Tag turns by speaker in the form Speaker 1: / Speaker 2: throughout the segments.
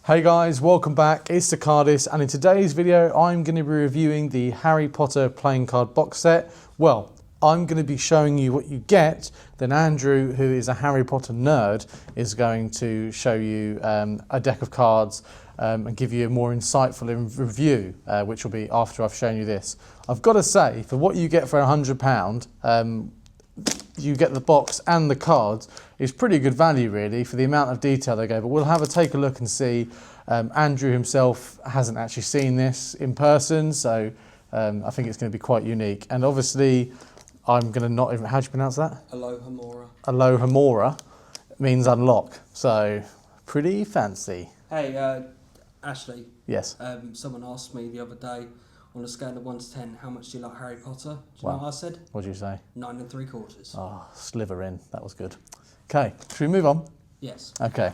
Speaker 1: Hey guys, welcome back. It's TheCardists, and in today's video I'm going to be reviewing the Harry Potter playing card box set. Well, I'm going to be showing you what you get, then Andrew, who is a Harry Potter nerd, is going to show you a deck of cards and give you a more insightful review, which will be after I've shown you this. I've got to say, for what you get for £100, you get the box and the cards. It's pretty good value really for the amount of detail they go, but we'll take a look and see. Andrew himself hasn't actually seen this in person, so I think it's going to be quite unique. And obviously I'm going to not even, how do you pronounce that?
Speaker 2: Alohomora.
Speaker 1: Alohomora means unlock, so pretty fancy.
Speaker 2: Hey, Ashley.
Speaker 1: Yes.
Speaker 2: Someone asked me the other day, on a scale of 1 to 10, how much do you like Harry Potter? Do you know what I said?
Speaker 1: What did you say?
Speaker 2: 9 3/4.
Speaker 1: Oh, sliver in. That was good. Okay, should we move on?
Speaker 2: Yes.
Speaker 1: Okay,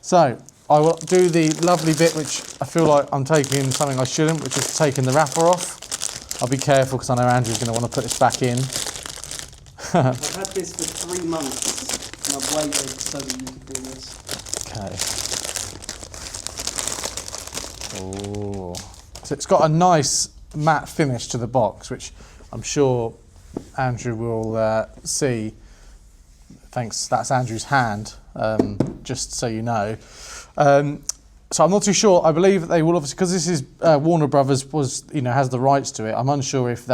Speaker 1: so I will do the lovely bit, which I feel like I'm taking something I shouldn't, which is taking the wrapper off. I'll be careful because I know Andrew's going to want to put this back in.
Speaker 2: I've had this for 3 months and I've waited so that you could do this.
Speaker 1: Okay. Oh, so it's got a nice matte finish to the box, which I'm sure Andrew will see. Thanks, that's Andrew's hand, just so you know. So I'm not too sure. I believe that they will obviously, because this is Warner Brothers has the rights to it. I'm unsure if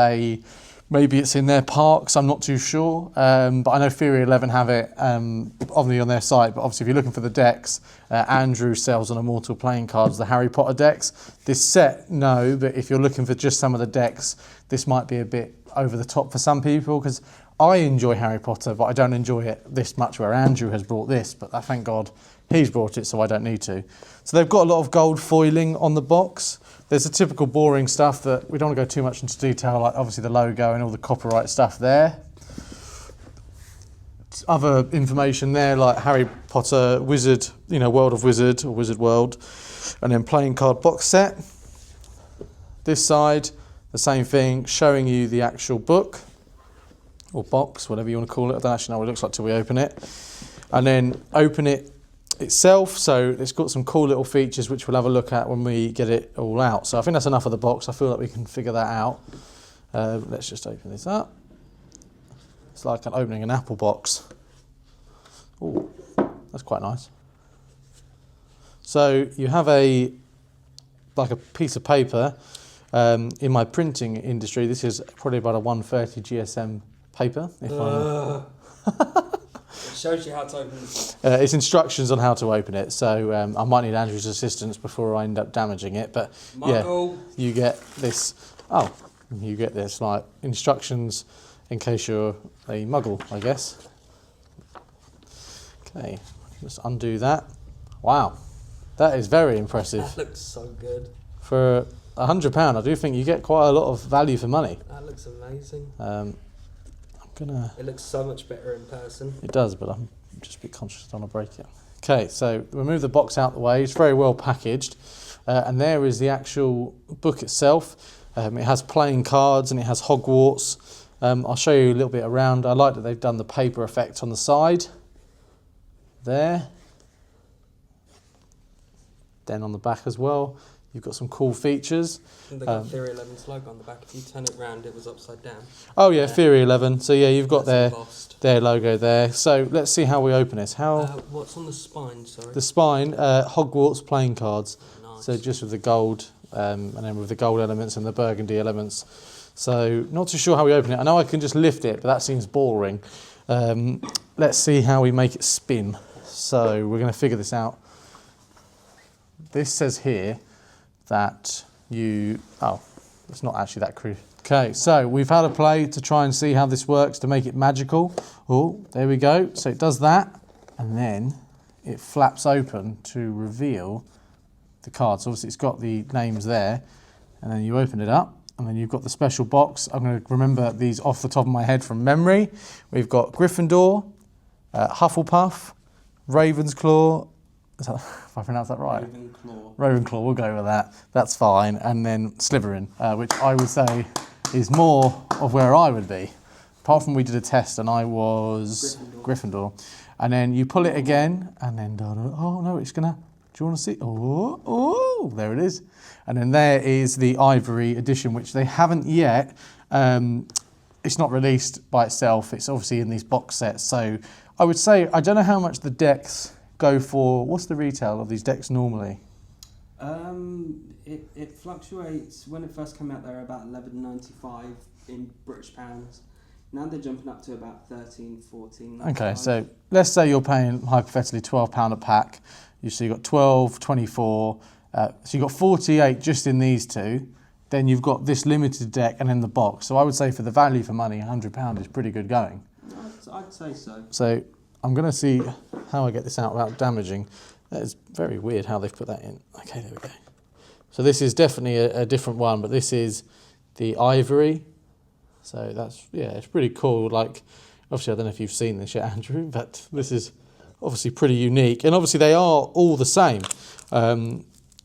Speaker 1: maybe it's in their parks. I'm not too sure. But I know Theory 11 have it obviously on their site. But obviously, if you're looking for the decks, Andrew sells on Immortal playing cards the Harry Potter decks. This set, no. But if you're looking for just some of the decks, this might be a bit over the top for some people, because I enjoy Harry Potter, but I don't enjoy it this much where Andrew has brought this, but thank God he's brought it, so I don't need to. So they've got a lot of gold foiling on the box. There's the typical boring stuff that we don't want to go too much into detail, like obviously the logo and all the copyright stuff there. Other information there, like Harry Potter Wizard, World of Wizard or Wizard World, and then playing card box set. This side, the same thing, showing you the actual book, or box, whatever you want to call it. I don't actually know what it looks like till we open it. And then open it itself, so it's got some cool little features which we'll have a look at when we get it all out. So I think that's enough of the box. I feel like we can figure that out. Let's just open this up. It's like opening an Apple box. Oh, that's quite nice. So you have like a piece of paper. In my printing industry, this is probably about a 130 GSM paper.
Speaker 2: It shows you how to open it.
Speaker 1: It's instructions on how to open it, so I might need Andrew's assistance before I end up damaging it. But
Speaker 2: Muggle.
Speaker 1: Yeah, you get this. Oh, you get this like instructions in case you're a Muggle, I guess. Okay, let's undo that. Wow, that is very impressive.
Speaker 2: That looks so good.
Speaker 1: For £100, I do think you get quite a lot of value for money.
Speaker 2: That looks amazing.
Speaker 1: It
Speaker 2: looks so much better in person.
Speaker 1: It does, but I'm just a bit conscious I don't want to break it. Okay, so remove the box out the way. It's very well packaged. And there is the actual book itself. It has playing cards and it has Hogwarts. I'll show you a little bit around. I like that they've done the paper effect on the side. There. Then on the back as well. You've got some cool features.
Speaker 2: And they got Theory 11's logo on the back. If you turn it round, it was upside down.
Speaker 1: Oh yeah, Theory 11. So yeah, you've got
Speaker 2: embossed.
Speaker 1: their logo there. So let's see how we open this.
Speaker 2: What's on the spine, sorry?
Speaker 1: The spine, Hogwarts playing cards.
Speaker 2: Nice.
Speaker 1: So just with the gold, and then with the gold elements and the burgundy elements. So not too sure how we open it. I know I can just lift it, but that seems boring. Let's see how we make it spin. So we're going to figure this out. This says here that it's not actually that crude. Okay, so we've had a play to try and see how this works to make it magical. Oh, there we go. So it does that, and then it flaps open to reveal the cards. Obviously, it's got the names there, and then you open it up, and then you've got the special box. I'm going to remember these off the top of my head from memory. We've got Gryffindor, Hufflepuff, Ravensclaw. If I pronounce that right? Ravenclaw, we'll go with that. That's fine. And then Slytherin, which I would say is more of where I would be. Apart from we did a test and I was Gryffindor. And then you pull it again and then, oh no, it's gonna, you want to see? Oh, there it is. And then there is the Ivory edition, which they haven't yet. It's not released by itself. It's obviously in these box sets. So I would say, I don't know how much the decks go for. What's the retail of these decks normally?
Speaker 2: It fluctuates. When it first came out, they were about $11.95 in British pounds. Now they're jumping up to about 13, 14.
Speaker 1: Okay, so let's say you're paying hypothetically £12 a pack. So you've got 12, 24. So you've got 48 just in these two. Then you've got this limited deck and then the box. So I would say for the value for money, £100 is pretty good going.
Speaker 2: I'd say so.
Speaker 1: So I'm going to see how I get this out without damaging. That is very weird how they've put that in. Okay, there we go. So this is definitely a different one, but this is the Ivory. So that's, yeah, it's pretty cool. Like, obviously, I don't know if you've seen this yet, Andrew, but this is obviously pretty unique. And obviously they are all the same.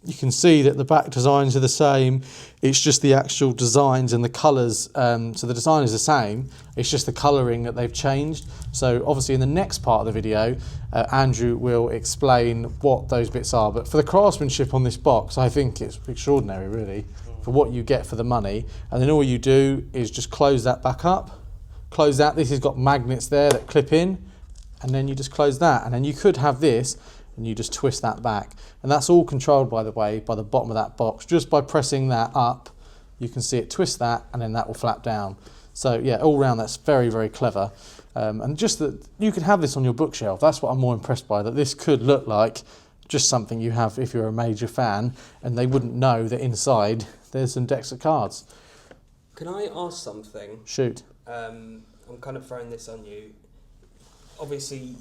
Speaker 1: You can see that the back designs are the same. It's just the actual designs and the colours. So the design is the same. It's just the colouring that they've changed. So obviously in the next part of the video, Andrew will explain what those bits are. But for the craftsmanship on this box, I think it's extraordinary, really, for what you get for the money. And then all you do is just close that back up. Close that. This has got magnets there that clip in. And then you just close that. And then you could have this and you just twist that back. And that's all controlled, by the way, by the bottom of that box. Just by pressing that up, you can see it twist that, and then that will flap down. So yeah, all round that's very, very clever. And just that you could have this on your bookshelf. That's what I'm more impressed by, that this could look like just something you have if you're a major fan, and they wouldn't know that inside there's some decks of cards.
Speaker 2: Can I ask something?
Speaker 1: Shoot.
Speaker 2: I'm kind of throwing this on you. Obviously,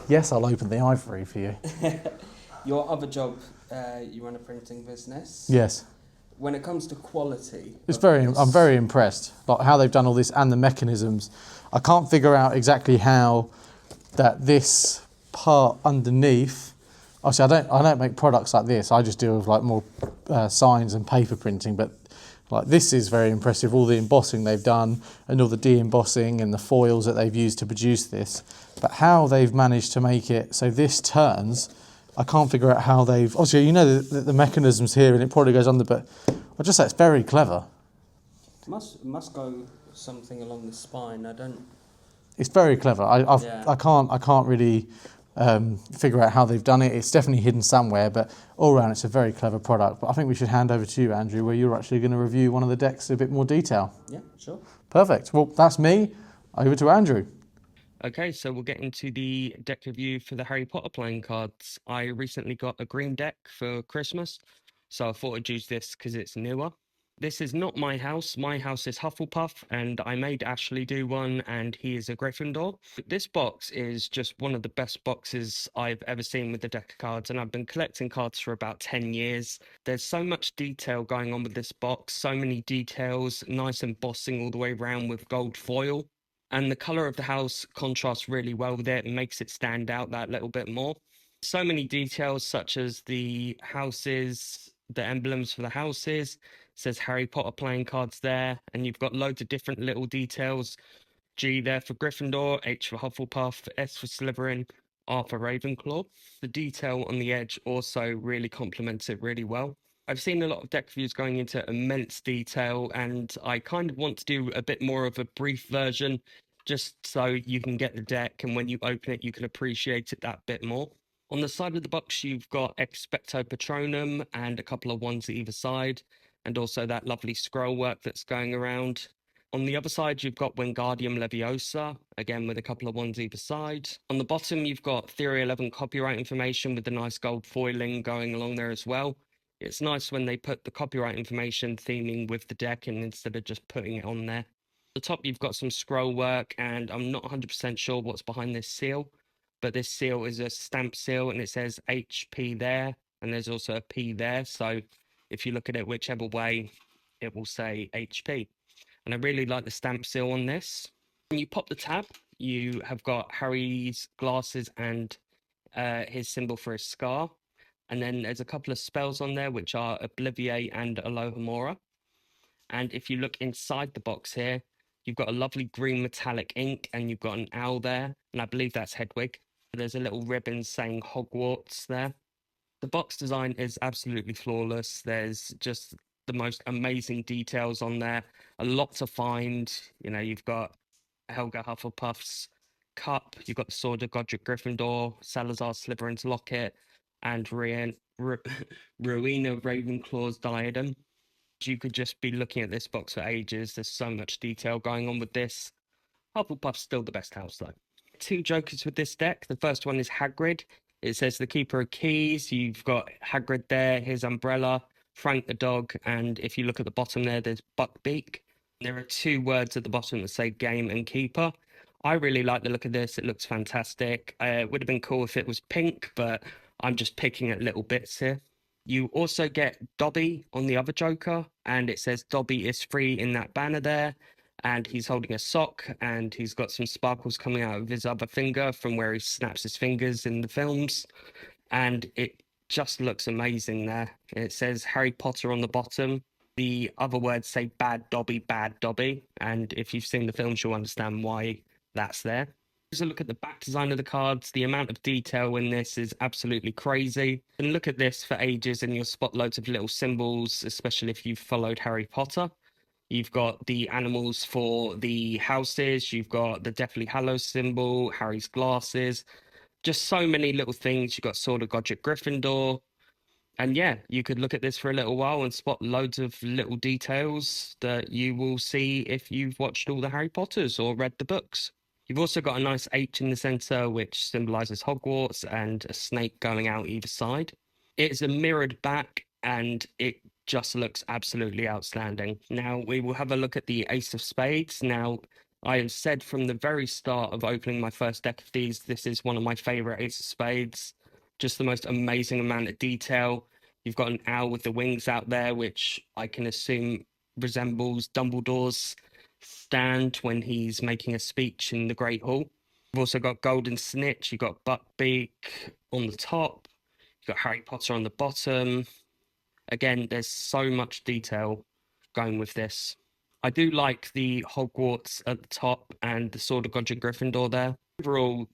Speaker 1: Yes, I'll open the Ivory for you.
Speaker 2: your other job, you run a printing business.
Speaker 1: Yes.
Speaker 2: When it comes to quality,
Speaker 1: I'm very impressed. Like how they've done all this and the mechanisms. I can't figure out exactly how that this part underneath. Obviously, I don't make products like this. I just deal with like more signs and paper printing. But like this is very impressive. All the embossing they've done and all the de-embossing and the foils that they've used to produce this. But how they've managed to make it so this turns, I can't figure out how they've. Obviously, you know the mechanisms here, and it probably goes under. But I just say it's very clever.
Speaker 2: Must go something along the spine. I don't.
Speaker 1: It's very clever. I can't really figure out how they've done it. It's definitely hidden somewhere, but all around it's a very clever product. But I think we should hand over to you, Andrew, where you're actually going to review one of the decks in a bit more detail.
Speaker 2: Yeah, sure.
Speaker 1: Perfect. Well, that's me. Over to Andrew.
Speaker 3: Okay, so we'll get into the deck review for the Harry Potter playing cards. I recently got a green deck for Christmas, so I thought I'd use this because it's newer. This is not my house. My house is Hufflepuff, and I made Ashley do one, and he is a Gryffindor. This box is just one of the best boxes I've ever seen with the deck of cards, and I've been collecting cards for about 10 years. There's so much detail going on with this box, so many details, nice embossing all the way around with gold foil. And the colour of the house contrasts really well with it and makes it stand out that little bit more. So many details, such as the houses, the emblems for the houses. It says Harry Potter playing cards there, and you've got loads of different little details. G there for Gryffindor, H for Hufflepuff, S for Slytherin, R for Ravenclaw. The detail on the edge also really complements it really well. I've seen a lot of deck reviews going into immense detail, and I kind of want to do a bit more of a brief version just so you can get the deck, and when you open it, you can appreciate it that bit more. On the side of the box, you've got Expecto Patronum and a couple of ones at either side, and also that lovely scroll work that's going around. On the other side, you've got Wingardium Leviosa, again with a couple of ones either side. On the bottom, you've got Theory 11 copyright information with the nice gold foiling going along there as well. It's nice when they put the copyright information theming with the deck and instead of just putting it on there. At the top, you've got some scroll work, and I'm not 100% sure what's behind this seal, but this seal is a stamp seal and it says HP there, and there's also a P there. So if you look at it whichever way, it will say HP. And I really like the stamp seal on this. When you pop the tab, you have got Harry's glasses and his symbol for his scar. And then there's a couple of spells on there, which are Obliviate and Alohomora. And if you look inside the box here, you've got a lovely green metallic ink, and you've got an owl there, and I believe that's Hedwig. There's a little ribbon saying Hogwarts there. The box design is absolutely flawless. There's just the most amazing details on there. A lot to find. You know, you've got Helga Hufflepuff's cup, you've got the Sword of Godric Gryffindor, Salazar Slytherin's locket, and Rowena Ravenclaw's diadem. You could just be looking at this box for ages. There's so much detail going on with this. Hufflepuff's still the best house, though. Two jokers with this deck. The first one is Hagrid. It says the Keeper of Keys. You've got Hagrid there, his umbrella, Frank the dog, and if you look at the bottom there, there's Buckbeak. There are two words at the bottom that say game and keeper. I really like the look of this. It looks fantastic. It would have been cool if it was pink, but I'm just picking at little bits here. You also get Dobby on the other Joker, and it says Dobby is free in that banner there. And he's holding a sock, and he's got some sparkles coming out of his other finger from where he snaps his fingers in the films. And it just looks amazing there. It says Harry Potter on the bottom. The other words say bad Dobby. And if you've seen the films, you'll understand why that's there. Here's a look at the back design of the cards. The amount of detail in this is absolutely crazy. And look at this for ages and you'll spot loads of little symbols, especially if you've followed Harry Potter. You've got the animals for the houses. You've got the Deathly Hallows symbol, Harry's glasses. Just so many little things. You've got Sword of Godric Gryffindor. And yeah, you could look at this for a little while and spot loads of little details that you will see if you've watched all the Harry Potters or read the books. You've also got a nice H in the center, which symbolizes Hogwarts, and a snake going out either side. It's a mirrored back, and it just looks absolutely outstanding. Now, we will have a look at the Ace of Spades. Now, I have said from the very start of opening my first deck of these, this is one of my favorite Ace of Spades. Just the most amazing amount of detail. You've got an owl with the wings out there, which I can assume resembles Dumbledore's stand when he's making a speech in the Great Hall. You've also got Golden Snitch, you've got Buckbeak on the top, you've got Harry Potter on the bottom. Again, there's so much detail going with this. I do like the Hogwarts at the top and the Sword of Godric Gryffindor there. Overall,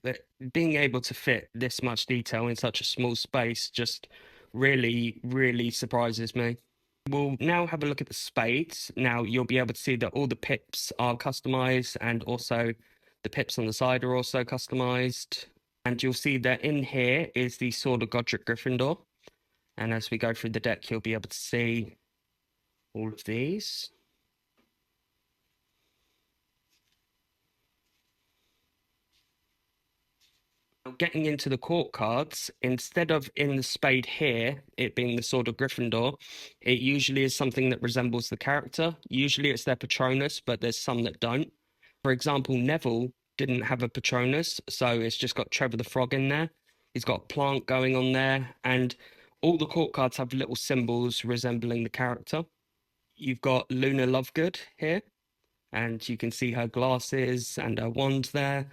Speaker 3: being able to fit this much detail in such a small space just really, really surprises me. We'll now have a look at the spades. Now you'll be able to see that all the pips are customized, and also the pips on the side are also customized. And you'll see that in here is the Sword of Godric Gryffindor. And as we go through the deck, you'll be able to see all of these. Getting into the court cards, instead of in the spade here, it being the Sword of Gryffindor, it usually is something that resembles the character. Usually it's their Patronus, but there's some that don't. For example, Neville didn't have a Patronus, so it's just got Trevor the Frog in there. He's got a plant going on there, and all the court cards have little symbols resembling the character. You've got Luna Lovegood here, and you can see her glasses and her wand there.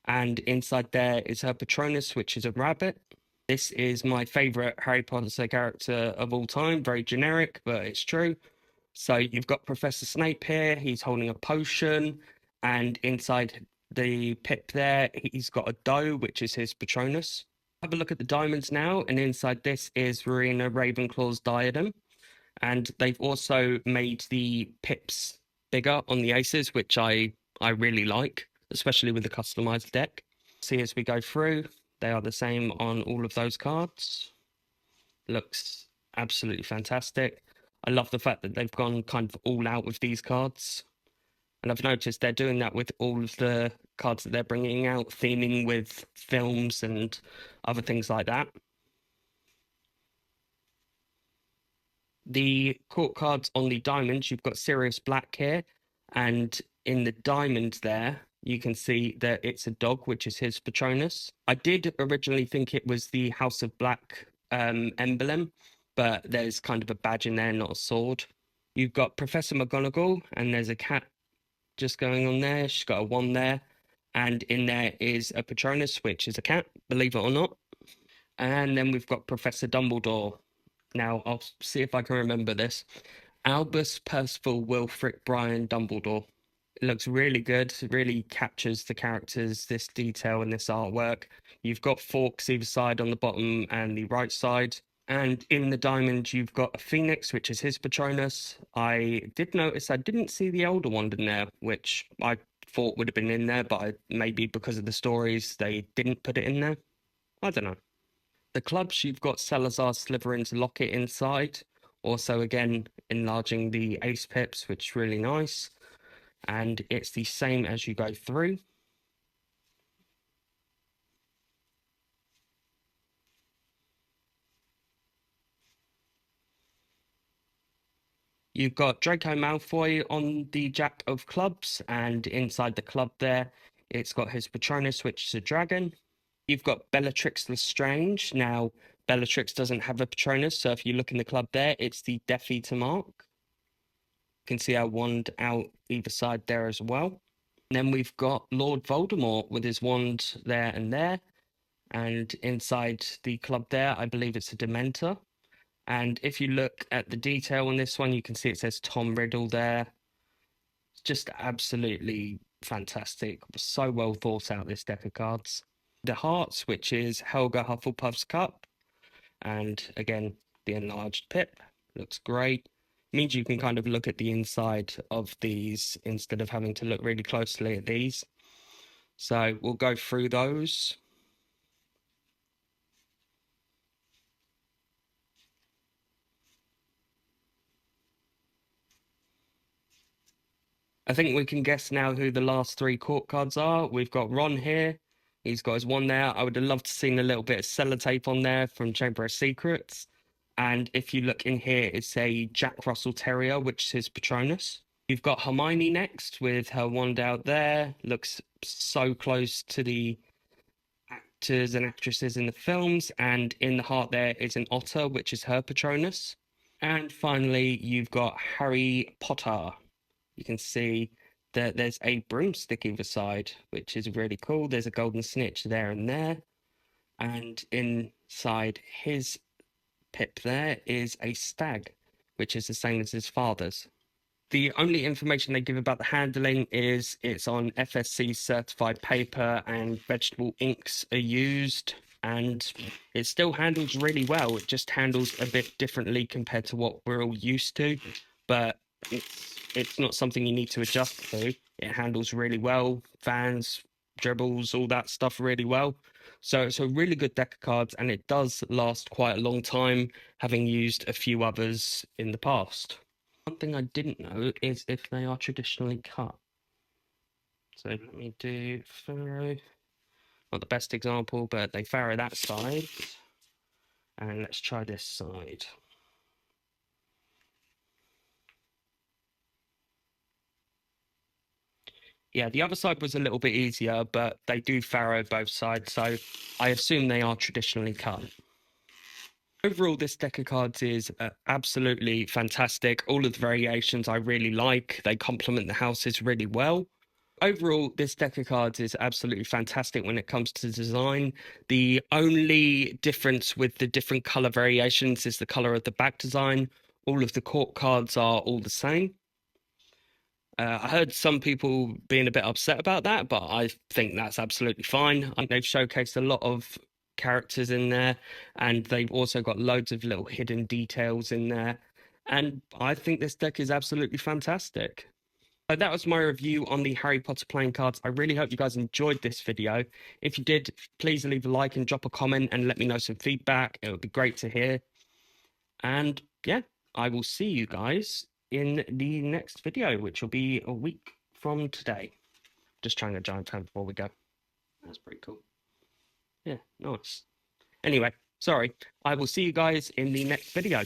Speaker 3: And inside there is her Patronus, which is a rabbit. This is my favorite Harry Potter character of all time. Very generic, but it's true. So you've got Professor Snape here. He's holding a potion. And inside the pip there, he's got a doe, which is his Patronus. Have a look at the diamonds now. And inside this is Rowena Ravenclaw's diadem. And they've also made the pips bigger on the aces, which I really like, especially with the customized deck. See, as we go through, they are the same on all of those cards. Looks absolutely fantastic. I love the fact that they've gone kind of all out with these cards. And I've noticed they're doing that with all of the cards that they're bringing out, theming with films and other things like that. The court cards on the diamonds, you've got Sirius Black here, and in the diamond there, you can see that it's a dog, which is his Patronus. I did originally think it was the House of Black emblem, but there's kind of a badge in there, not a sword. You've got Professor McGonagall, and there's a cat just going on there. She's got a wand there, and in there is a Patronus, which is a cat, believe it or not. And then we've got Professor Dumbledore. Now, I'll see if I can remember this. Albus Percival Wilfrid Brian Dumbledore. It looks really good. It really captures the characters, this detail and this artwork. You've got forks either side on the bottom and the right side. And in the diamond, you've got a Phoenix, which is his Patronus. I did notice I didn't see the Elder Wand in there, which I thought would have been in there, but maybe because of the stories, they didn't put it in there. I don't know. The clubs, you've got Salazar Slytherin's Locket inside. Also, again, enlarging the ace pips, which is really nice. And it's the same as you go through. You've got Draco Malfoy on the Jack of Clubs, and inside the club there, it's got his Patronus, which is a dragon. You've got Bellatrix Lestrange. Now, Bellatrix doesn't have a Patronus, so if you look in the club there, it's the Death Eater mark. You can see our wand out either side there as well. And then we've got Lord Voldemort with his wand there and there. And inside the club there, I believe it's a Dementor. And if you look at the detail on this one, you can see it says Tom Riddle there. It's just absolutely fantastic. So well thought out, this deck of cards. The Hearts, which is Helga Hufflepuff's cup. And again, the enlarged pip. Looks great. Means you can kind of look at the inside of these instead of having to look really closely at these. So we'll go through those. I think we can guess now who the last three court cards are. We've got Ron here. He's got his one there. I would have loved to seen a little bit of sellotape on there from Chamber of Secrets. And if you look in here, it's a Jack Russell Terrier, which is his Patronus. You've got Hermione next with her wand out there. Looks so close to the actors and actresses in the films. And in the heart there is an otter, which is her Patronus. And finally, you've got Harry Potter. You can see that there's a broomstick either side, which is really cool. There's a golden snitch there and there. And inside his pip there is a stag, which is the same as his father's. The only information they give about the handling is it's on FSC certified paper and vegetable inks are used, and it still handles really well. It just handles a bit differently compared to what we're all used to, but it's not something you need to adjust to. It handles really well, fans, dribbles, all that stuff really well. So it's a really good deck of cards, and it does last quite a long time, having used a few others in the past. One thing I didn't know is if they are traditionally cut. So let me do furrow. Not the best example, but they furrow that side. And let's try this side. Yeah, the other side was a little bit easier, but they do furrow both sides, so I assume they are traditionally cut. Overall, this deck of cards is absolutely fantastic. All of the variations I really like. They complement the houses really well. Overall, this deck of cards is absolutely fantastic when it comes to design. The only difference with the different color variations is the color of the back design. All of the court cards are all the same. I heard some people being a bit upset about that, but I think that's absolutely fine. I think they've showcased a lot of characters in there, and they've also got loads of little hidden details in there. And I think this deck is absolutely fantastic. So that was my review on the Harry Potter playing cards. I really hope you guys enjoyed this video. If you did, please leave a like and drop a comment and let me know some feedback. It would be great to hear. And yeah, I will see you guys in the next video, which will be a week from today. Just trying a giant fan before we go. That's pretty cool. Yeah, nice. Anyway, sorry. I will see you guys in the next video.